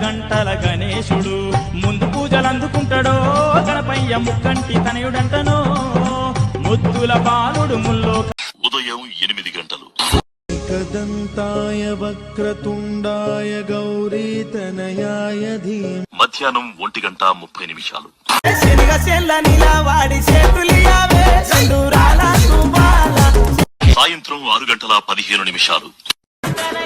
గంటల గణేశుడు ముందు పూజలు అందుకుంటాడో గణపయ్య ముక్కంటి తనయుడంటనో ముద్దుల బాలుడు ముల్లో ఉదయం 8 గంటలు కదంతాయ వక్రతుండాయ గౌరీతనయాయ ధీమహి మధ్యాహ్నం 1:30 సాయంత్రం 6:15